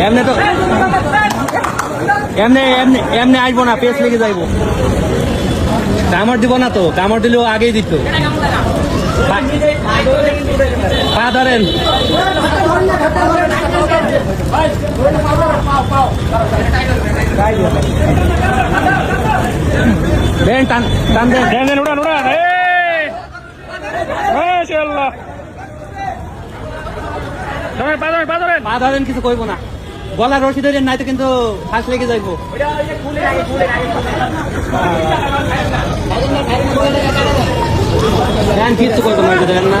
এমনি তো এমনি এমনি এমনি আসবো না, পেস লেগে যাইবো। কামড় দিব না তো, কামড় দিলেও আগেই দিত। পা ধরেন, দেন টান টান দেন, দেন উড়ান উড়ান। পা ধরেন, কিছু কইব না। গলা রশি ধরেন, নাই তো কিন্তু ফাঁস লেগে যাইবো। দেন, কিছু কইব না, দেন না।